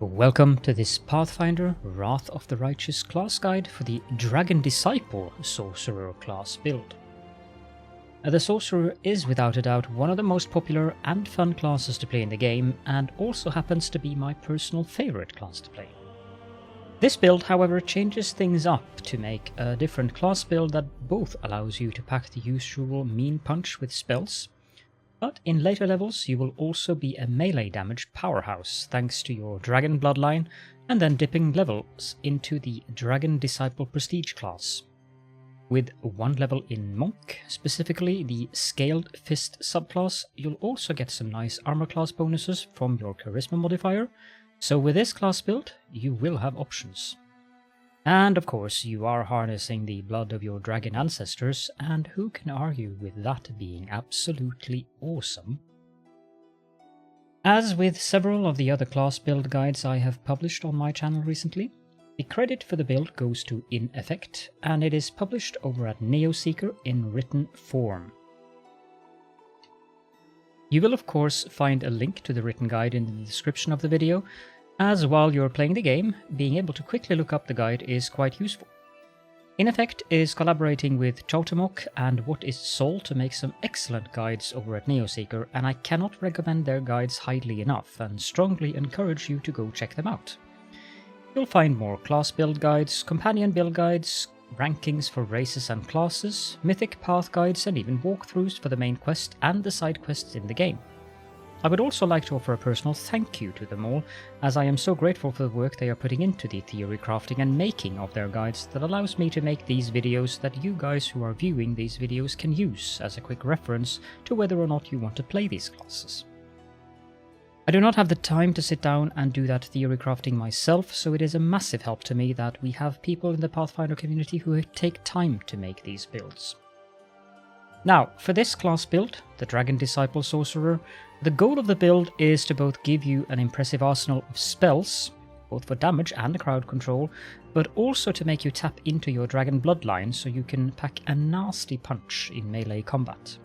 Welcome to this Pathfinder Wrath of the Righteous class guide for the Dragon Disciple Sorcerer class build. The Sorcerer is without a doubt one of the most popular and fun classes to play in the game, and also happens to be my personal favourite class to play. This build, however, changes things up to make a different class build that both allows you to pack the usual mean punch with spells, but in later levels you will also be a melee damage powerhouse thanks to your dragon bloodline, and then dipping levels into the Dragon Disciple Prestige class. With one level in Monk, specifically the Scaled Fist subclass, you'll also get some nice armor class bonuses from your Charisma modifier, so with this class build you will have options. And of course you are harnessing the blood of your dragon ancestors, and who can argue with that being absolutely awesome? As with several of the other class build guides I have published on my channel recently, the credit for the build goes to InEffect, and it is published over at Neoseeker in written form. You will of course find a link to the written guide in the description of the video, as while you're playing the game, being able to quickly look up the guide is quite useful. InEffect is collaborating with Chautamok and What is Soul to make some excellent guides over at Neoseeker, and I cannot recommend their guides highly enough and strongly encourage you to go check them out. You'll find more class build guides, companion build guides, rankings for races and classes, mythic path guides, and even walkthroughs for the main quest and the side quests in the game. I would also like to offer a personal thank you to them all, as I am so grateful for the work they are putting into the theory crafting and making of their guides that allows me to make these videos that you guys who are viewing these videos can use as a quick reference to whether or not you want to play these classes. I do not have the time to sit down and do that theory crafting myself, so it is a massive help to me that we have people in the Pathfinder community who take time to make these builds. Now, for this class build, the Dragon Disciple Sorcerer, the goal of the build is to both give you an impressive arsenal of spells, both for damage and crowd control, but also to make you tap into your dragon bloodline so you can pack a nasty punch in melee combat.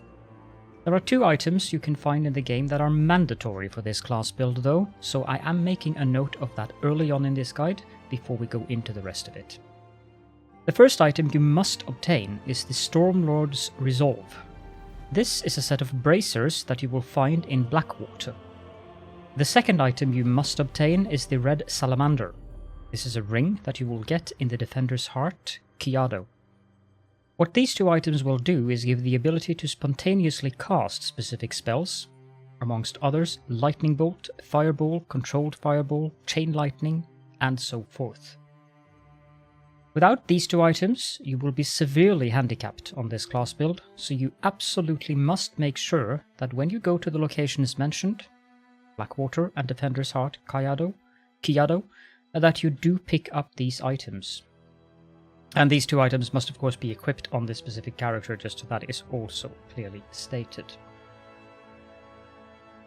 There are 2 items you can find in the game that are mandatory for this class build though, so I am making a note of that early on in this guide before we go into the rest of it. The first item you must obtain is the Stormlord's Resolve. This is a set of bracers that you will find in Blackwater. The second item you must obtain is the Red Salamander. This is a ring that you will get in the Defender's Heart, Kiado. What these 2 items will do is give the ability to spontaneously cast specific spells, amongst others Lightning Bolt, Fireball, Controlled Fireball, Chain Lightning, and so forth. Without these 2 items, you will be severely handicapped on this class build, so you absolutely must make sure that when you go to the locations mentioned, Blackwater and Defender's Heart, Kiado, that you do pick up these items. And these 2 items must of course be equipped on this specific character, just so that is also clearly stated.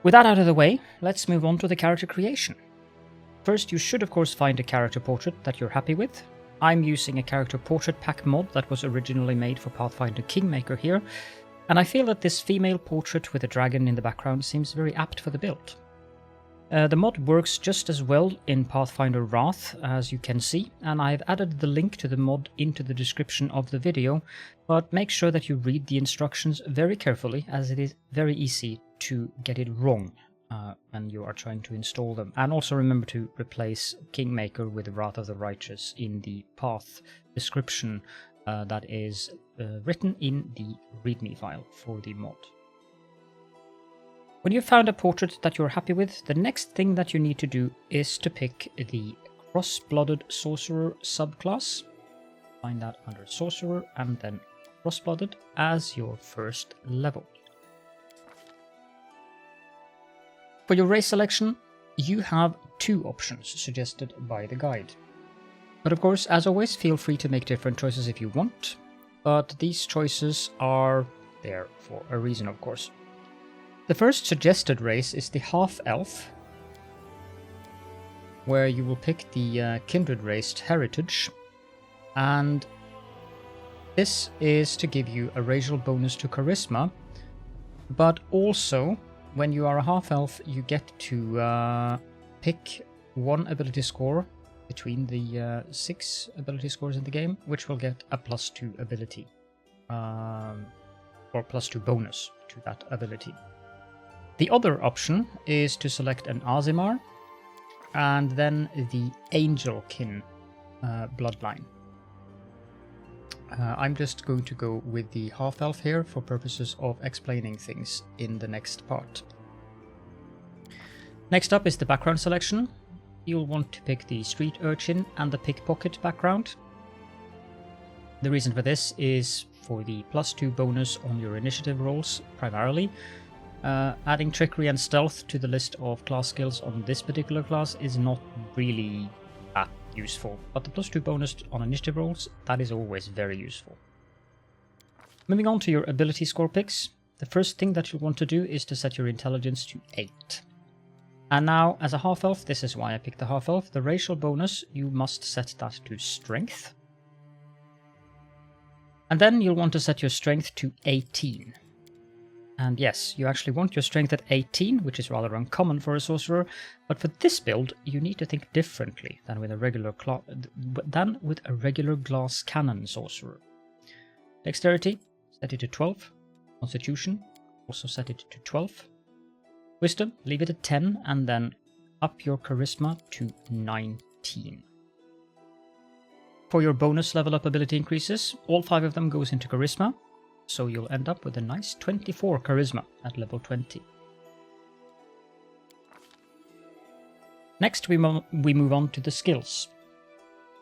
With that out of the way, let's move on to the character creation. First, you should of course find a character portrait that you're happy with. I'm using a character portrait pack mod that was originally made for Pathfinder Kingmaker here, and I feel that this female portrait with a dragon in the background seems very apt for the build. The mod works just as well in Pathfinder Wrath, as you can see, and I've added the link to the mod into the description of the video, but make sure that you read the instructions very carefully, as it is very easy to get it wrong when you are trying to install them. And also remember to replace Kingmaker with Wrath of the Righteous in the path description that is written in the README file for the mod. When you've found a portrait that you're happy with, the next thing that you need to do is to pick the Cross-Blooded Sorcerer subclass. Find that under Sorcerer and then Cross-Blooded as your first level. For your race selection, you have 2 options suggested by the guide. But of course, as always, feel free to make different choices if you want, but these choices are there for a reason, of course. The first suggested race is the Half-Elf, where you will pick the Kindred Raced Heritage, and this is to give you a racial bonus to Charisma, but also when you are a half-elf, you get to pick one ability score between the 6 ability scores in the game, which will get a +2 ability, or +2 bonus to that ability. The other option is to select an Aasimar and then the Angelkin bloodline. I'm just going to go with the half-elf here for purposes of explaining things in the next part. Next up is the background selection. You'll want to pick the street urchin and the pickpocket background. The reason for this is for the +2 bonus on your initiative rolls primarily. Adding trickery and stealth to the list of class skills on this particular class is not really that useful, but the +2 bonus on initiative rolls, that is always very useful. Moving on to your ability score picks, the first thing that you want to do is to set your intelligence to 8. And now, as a half-elf, this is why I picked the half-elf, the racial bonus, you must set that to strength. And then you'll want to set your strength to 18. And yes, you actually want your strength at 18, which is rather uncommon for a sorcerer, but for this build, you need to think differently than with a regular glass cannon sorcerer. Dexterity, set it to 12. Constitution, also set it to 12. Wisdom, leave it at 10, and then up your charisma to 19. For your bonus level up ability increases, all 5 of them goes into charisma, so you'll end up with a nice 24 charisma at level 20. Next we move on to the skills.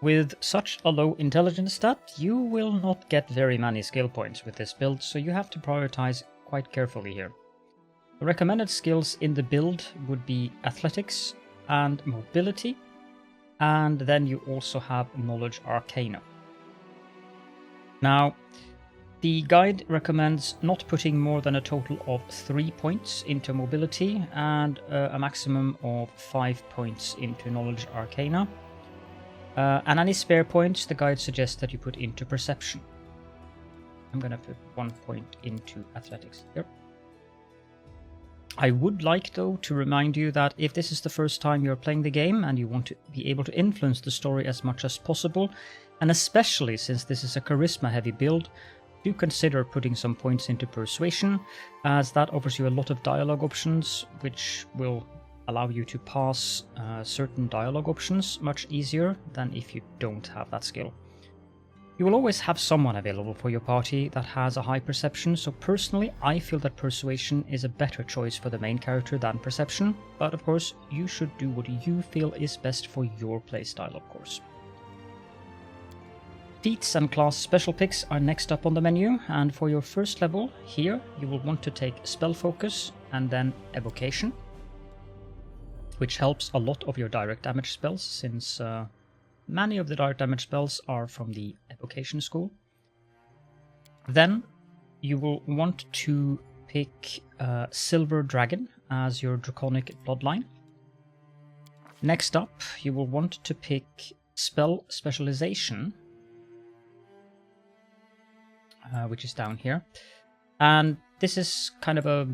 With such a low intelligence stat, you will not get very many skill points with this build, so you have to prioritize quite carefully here. The recommended skills in the build would be athletics and mobility, and then you also have knowledge arcana. Now, the guide recommends not putting more than a total of 3 points into mobility and a maximum of 5 points into knowledge arcana. And any spare points, the guide suggests that you put into perception. I'm going to put 1 point into athletics here. I would like, though, to remind you that if this is the first time you're playing the game and you want to be able to influence the story as much as possible, and especially since this is a charisma-heavy build, do consider putting some points into persuasion, as that offers you a lot of dialogue options, which will allow you to pass certain dialogue options much easier than if you don't have that skill. You will always have someone available for your party that has a high perception, so personally I feel that persuasion is a better choice for the main character than perception, but of course you should do what you feel is best for your playstyle, of course. Feats and class special picks are next up on the menu, and for your first level here you will want to take spell focus and then evocation, which helps a lot of your direct damage spells, since many of the direct damage spells are from the evocation school. Then you will want to pick Silver Dragon as your draconic bloodline. Next up, you will want to pick spell specialization, which is down here. And this is kind of a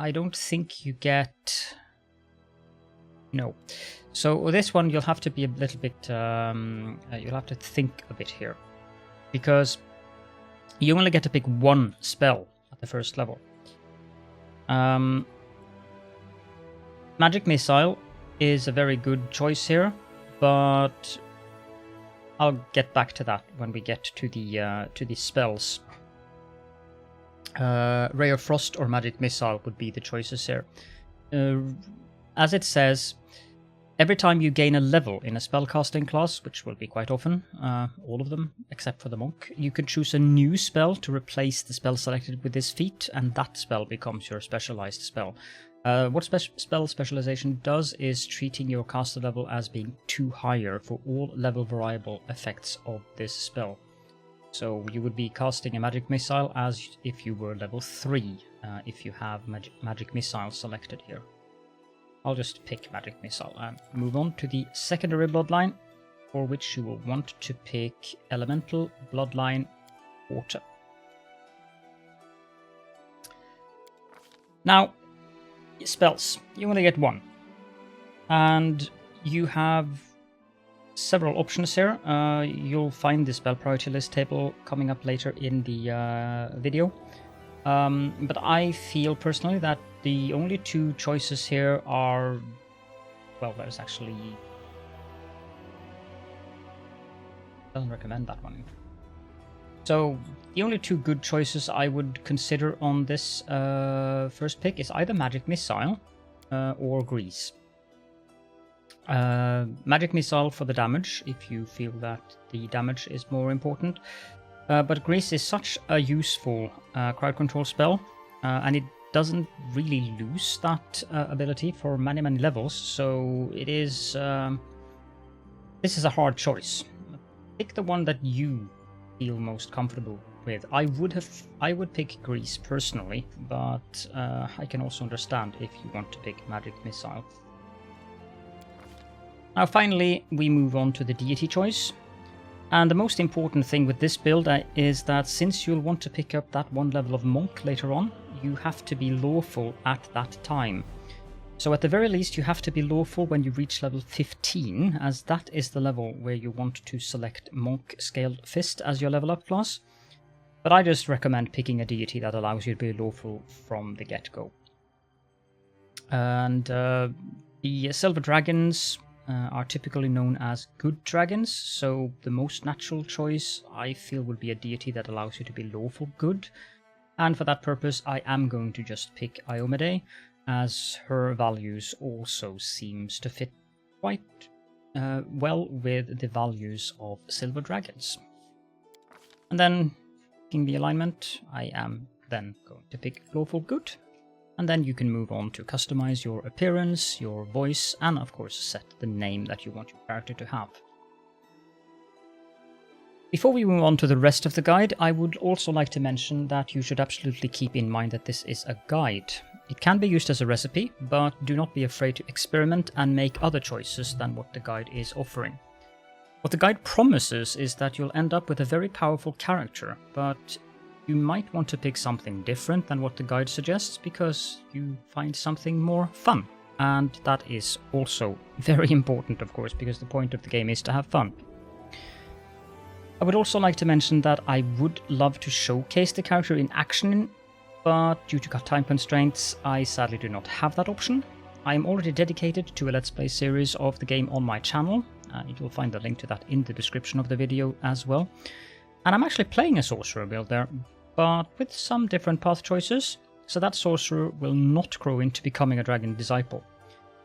I don't think you get... No. So this one you'll have to be a little bit... you'll have to think a bit here, because you only get to pick one spell at the first level. Magic Missile is a very good choice here, but I'll get back to that when we get to the spells. Ray of Frost or Magic Missile would be the choices here. As it says, every time you gain a level in a spellcasting class, which will be quite often, all of them except for the monk, you can choose a new spell to replace the spell selected with this feat, and that spell becomes your specialized spell. What spell specialization does is treating your caster level as being 2 higher for all level variable effects of this spell. So you would be casting a Magic Missile as if you were level 3, if you have Magic Missile selected here. I'll just pick Magic Missile and move on to the secondary bloodline, for which you will want to pick Elemental Bloodline Water. Now, spells. You only get one. And you have several options here. You'll find the spell priority list table coming up later in the video. But I feel personally that the only two choices here are... Well, there's actually... Doesn't recommend that one. So the only two good choices I would consider on this first pick is either Magic Missile or Grease. Magic Missile for the damage, if you feel that the damage is more important. But Grease is such a useful crowd control spell, and it doesn't really lose that ability for many levels, so it is... this is a hard choice. Pick the one that you feel most comfortable with. I would pick Grease personally, but I can also understand if you want to pick Magic Missile. Now finally, we move on to the deity choice. And the most important thing with this build is that since you'll want to pick up that one level of Monk later on, you have to be lawful at that time. So at the very least, you have to be lawful when you reach level 15, as that is the level where you want to select Monk Scaled Fist as your level up class. But I just recommend picking a deity that allows you to be lawful from the get-go. And the Silver Dragons are typically known as good dragons, so the most natural choice I feel would be a deity that allows you to be lawful good. And for that purpose, I am going to just pick Iomade, as her values also seems to fit quite well with the values of Silver Dragons. And then, picking the alignment, I am then going to pick Lawful Good, and then you can move on to customize your appearance, your voice, and of course set the name that you want your character to have. Before we move on to the rest of the guide, I would also like to mention that you should absolutely keep in mind that this is a guide. It can be used as a recipe, but do not be afraid to experiment and make other choices than what the guide is offering. What the guide promises is that you'll end up with a very powerful character, but you might want to pick something different than what the guide suggests because you find something more fun. And that is also very important, of course, because the point of the game is to have fun. I would also like to mention that I would love to showcase the character in action, but due to time constraints, I sadly do not have that option. I am already dedicated to a Let's Play series of the game on my channel. You will find the link to that in the description of the video as well. And I'm actually playing a Sorcerer build there, but with some different path choices, so that Sorcerer will not grow into becoming a Dragon Disciple.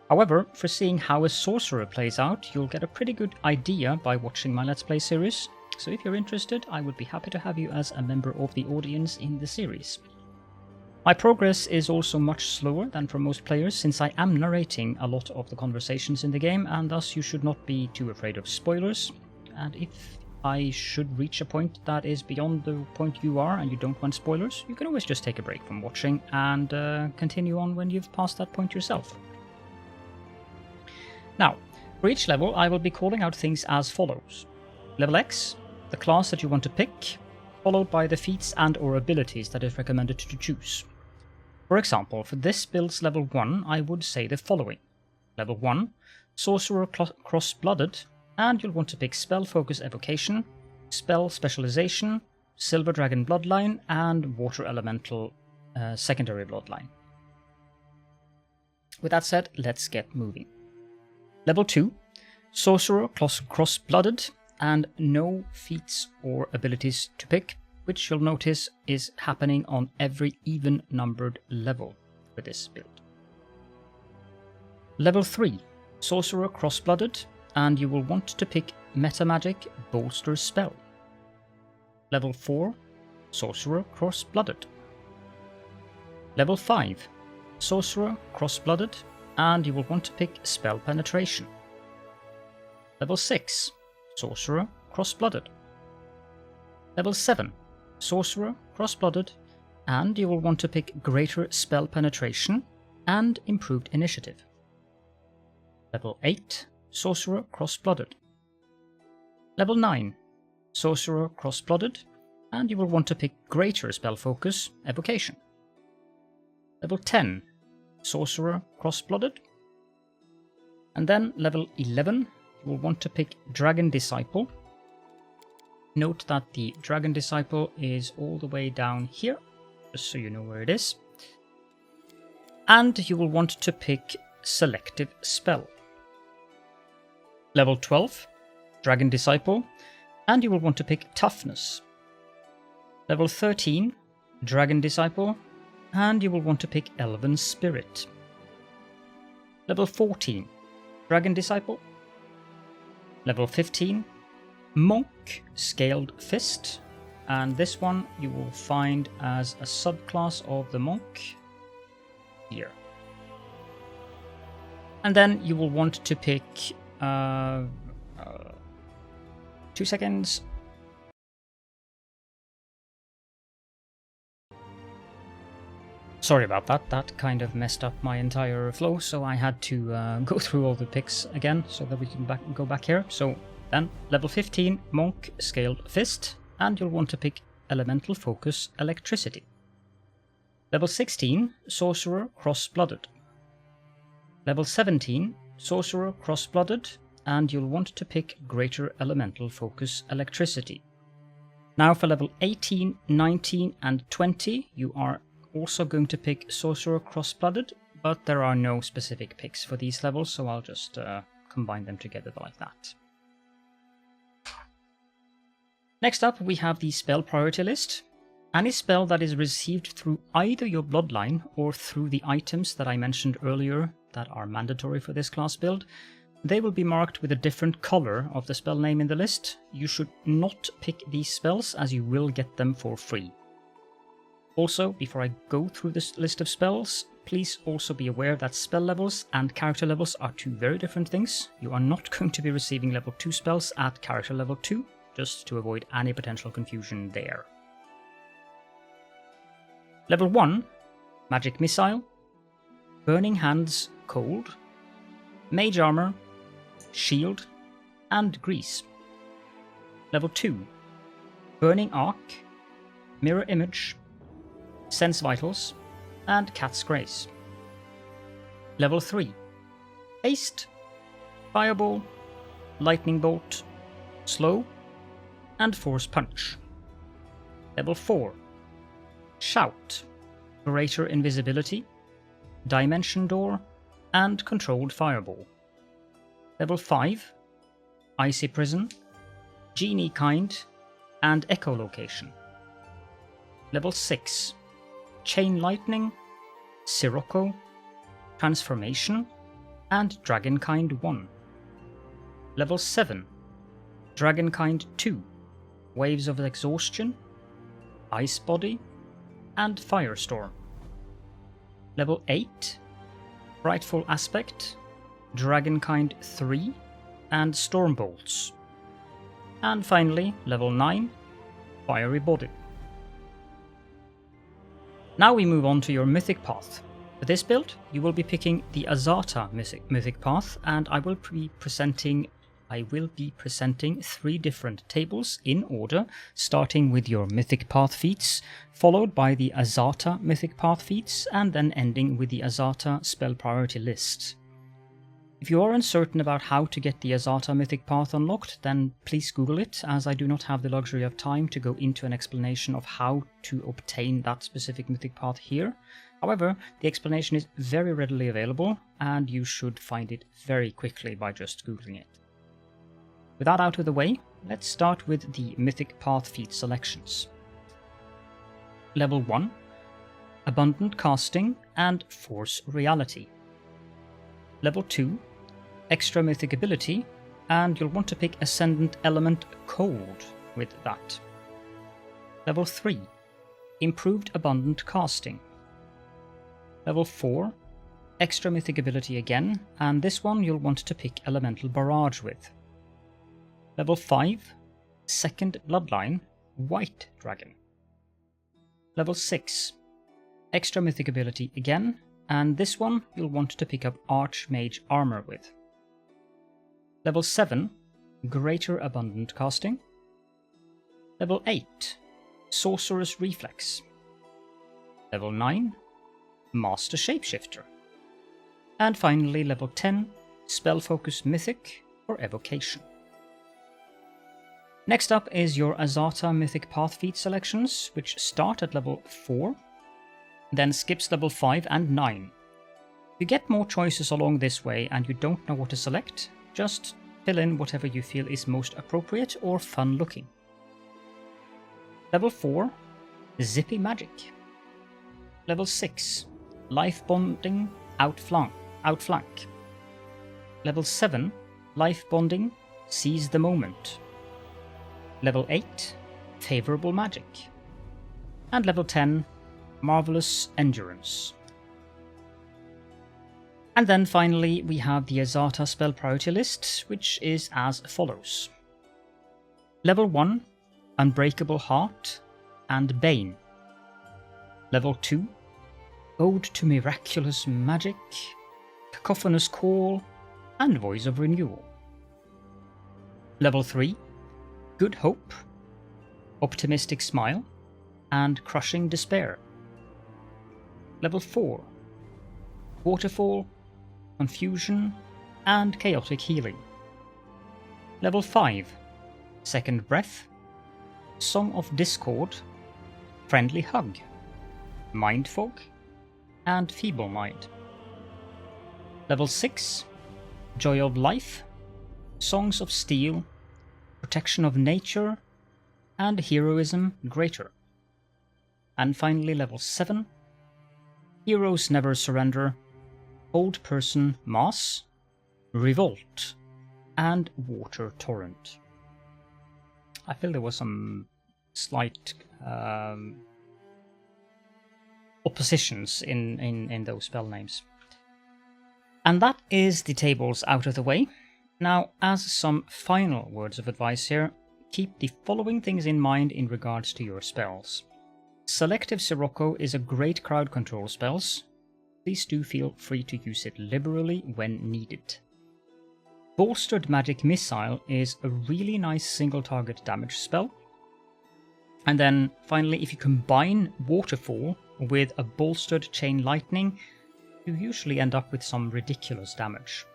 However, for seeing how a Sorcerer plays out, you'll get a pretty good idea by watching my Let's Play series. So if you're interested, I would be happy to have you as a member of the audience in the series. My progress is also much slower than for most players, since I am narrating a lot of the conversations in the game, and thus you should not be too afraid of spoilers. And if I should reach a point that is beyond the point you are and you don't want spoilers, you can always just take a break from watching and continue on when you've passed that point yourself. Now, for each level I will be calling out things as follows. Level X, the class that you want to pick, followed by the feats and or abilities that is recommended to choose. For example, for this build's level 1, I would say the following. Level 1, Sorcerer Cross-Blooded, and you'll want to pick Spell Focus Evocation, Spell Specialization, Silver Dragon Bloodline, and Water Elemental Secondary Bloodline. With that said, let's get moving. Level 2, Sorcerer Cross-Blooded, and no feats or abilities to pick, which you'll notice is happening on every even-numbered level for this build. Level 3, Sorcerer Cross-Blooded, and you will want to pick Metamagic Bolster Spell. Level 4, Sorcerer Cross-Blooded. Level 5, Sorcerer Cross-Blooded, and you will want to pick Spell Penetration. Level 6, Sorcerer Cross-Blooded. Level 7, Sorcerer Cross-Blooded, and you will want to pick Greater Spell Penetration and Improved Initiative. Level 8, Sorcerer Cross-Blooded. Level 9, Sorcerer Cross-Blooded, and you will want to pick Greater Spell Focus Evocation. Level 10, Sorcerer Cross-Blooded. And then level 11, you will want to pick Dragon Disciple. Note that the Dragon Disciple is all the way down here, just so you know where it is. And you will want to pick Selective Spell. Level 12, Dragon Disciple, and you will want to pick Toughness. Level 13, Dragon Disciple, and you will want to pick Elven Spirit. Level 14, Dragon Disciple. Level 15, Monk Scaled Fist, and this one you will find as a subclass of the Monk here. And then you will want to pick 2 seconds. Sorry about that, that kind of messed up my entire flow, so I had to go through all the picks again so that we can go back here. So then, level 15, Monk Scaled Fist, and you'll want to pick Elemental Focus Electricity. Level 16, Sorcerer Cross-Blooded. Level 17, Sorcerer Cross-Blooded, and you'll want to pick Greater Elemental Focus Electricity. Now for level 18, 19, and 20, you are also going to pick Sorcerer Cross-Blooded, but there are no specific picks for these levels, so I'll just combine them together like that. Next up, we have the spell priority list. Any spell that is received through either your bloodline or through the items that I mentioned earlier that are mandatory for this class build, they will be marked with a different color of the spell name in the list. You should not pick these spells as you will get them for free. Also, before I go through this list of spells, please also be aware that spell levels and character levels are two very different things. You are not going to be receiving level 2 spells at character level 2, just to avoid any potential confusion there. Level 1, Magic Missile, Burning Hands Cold, Mage Armor, Shield, and Grease. Level 2, Burning Arc, Mirror Image, Sense Vitals, and Cat's Grace. Level 3, Haste, Fireball, Lightning Bolt, Slow, and Force Punch. Level 4, Shout, Greater Invisibility, Dimension Door, and Controlled Fireball. Level 5, Icy Prison, Genie Kind, and Echolocation. Level 6, Chain Lightning, Sirocco, Transformation, and Dragonkind 1. Level 7, Dragonkind 2, Waves of Exhaustion, Ice Body, and Firestorm. Level 8, Frightful Aspect, Dragonkind 3, and Stormbolts. And finally, level 9, Fiery Body. Now we move on to your Mythic Path. For this build, you will be picking the Azata Mythic Path, and I will be presenting 3 different tables in order, starting with your Mythic Path feats, followed by the Azata Mythic Path feats, and then ending with the Azata spell priority list. If you are uncertain about how to get the Azata Mythic Path unlocked, then please Google it, as I do not have the luxury of time to go into an explanation of how to obtain that specific Mythic Path here. However, the explanation is very readily available, and you should find it very quickly by just Googling it. With that out of the way, let's start with the Mythic Path feat selections. Level 1, Abundant Casting and Force Reality. Level 2, Extra Mythic Ability, and you'll want to pick Ascendant Element Cold with that. Level 3, Improved Abundant Casting. Level 4, Extra Mythic Ability again, and this one you'll want to pick Elemental Barrage with. Level 5, Second Bloodline, White Dragon. Level 6, Extra Mythic Ability again, and this one you'll want to pick up Archmage Armor with. Level 7, Greater Abundant Casting. Level 8, Sorcerer's Reflex. Level 9, Master Shapeshifter. And finally, level 10, Spell Focus Mythic for Evocation. Next up is your Azata Mythic Path Feat selections, which start at level 4, then skips level 5 and 9. You get more choices along this way and you don't know what to select, just fill in whatever you feel is most appropriate or fun looking. Level 4, Zippy Magic. Level 6, Life Bonding Outflank. Level 7, Life Bonding Seize the Moment. Level 8, Favorable Magic. And level 10, Marvelous Endurance. And then finally we have the Azata spell priority list, which is as follows. Level 1, Unbreakable Heart and Bane. Level 2, Ode to Miraculous Magic, Cacophonous Call, and Voice of Renewal. Level 3, Good Hope, Optimistic Smile, and Crushing Despair. Level 4, Waterfall, Confusion, and Chaotic Healing. Level 5, Second Breath, Song of Discord, Friendly Hug, Mind Fog, and Feeble Mind. Level 6, Joy of Life, Songs of Steel, Protection of Nature, and Heroism Greater. And finally level 7, Heroes Never Surrender, Old Person Mass, Revolt, and Water Torrent. I feel there was some slight oppositions in those spell names. And that is the tables out of the way. Now, as some final words of advice here, keep the following things in mind in regards to your spells. Selective Sirocco is a great crowd control spells. Please do feel free to use it liberally when needed. Bolstered Magic Missile is a really nice single target damage spell. And then finally, if you combine Waterfall with a bolstered Chain Lightning, you usually end up with some ridiculous damage.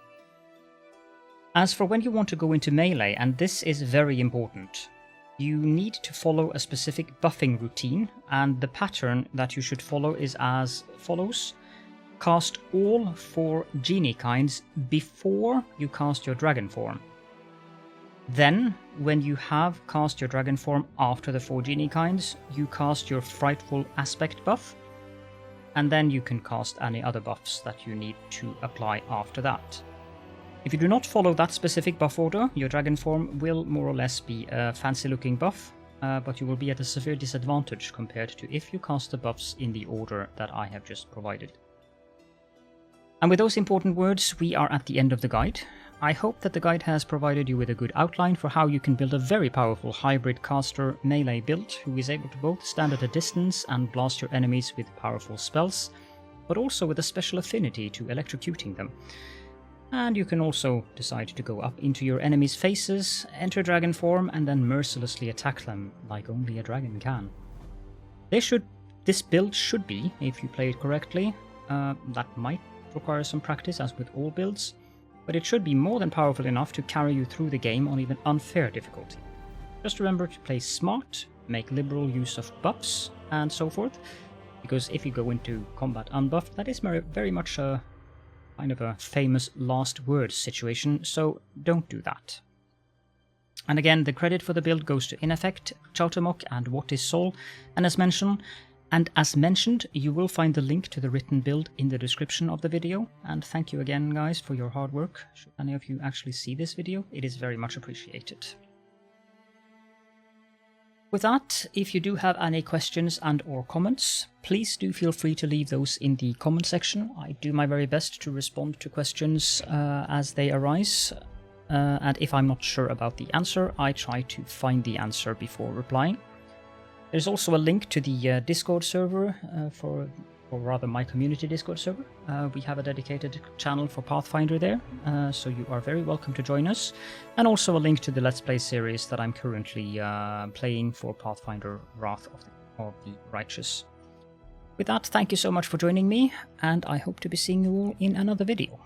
As for when you want to go into melee, and this is very important, you need to follow a specific buffing routine, and the pattern that you should follow is as follows. Cast all 4 genie kinds before you cast your dragon form. Then, when you have cast your dragon form after the 4 genie kinds, you cast your Frightful Aspect buff, and then you can cast any other buffs that you need to apply after that. If you do not follow that specific buff order, your dragon form will more or less be a fancy looking buff, but you will be at a severe disadvantage compared to if you cast the buffs in the order that I have just provided. And with those important words, we are at the end of the guide. I hope that the guide has provided you with a good outline for how you can build a very powerful hybrid caster melee build who is able to both stand at a distance and blast your enemies with powerful spells, but also with a special affinity to electrocuting them. And you can also decide to go up into your enemies' faces, enter dragon form, and then mercilessly attack them like only a dragon can. This build should be, if you play it correctly, that might require some practice as with all builds, but it should be more than powerful enough to carry you through the game on even unfair difficulty. Just remember to play smart, make liberal use of buffs, and so forth, because if you go into combat unbuffed, that is very much a kind of a famous last word situation, so don't do that. And again, the credit for the build goes to InEffect, Chautamok, and What is Sol, and as mentioned, you will find the link to the written build in the description of the video, and thank you again guys for your hard work. Should any of you actually see this video, it is very much appreciated. With that, if you do have any questions and or comments, please do feel free to leave those in the comment section. I do my very best to respond to questions as they arise, and if I'm not sure about the answer, I try to find the answer before replying. There's also a link to the Discord server, or rather my community Discord server. We have a dedicated channel for Pathfinder there, so you are very welcome to join us. And also a link to the Let's Play series that I'm currently playing for Pathfinder Wrath of the Righteous. With that, thank you so much for joining me, and I hope to be seeing you all in another video.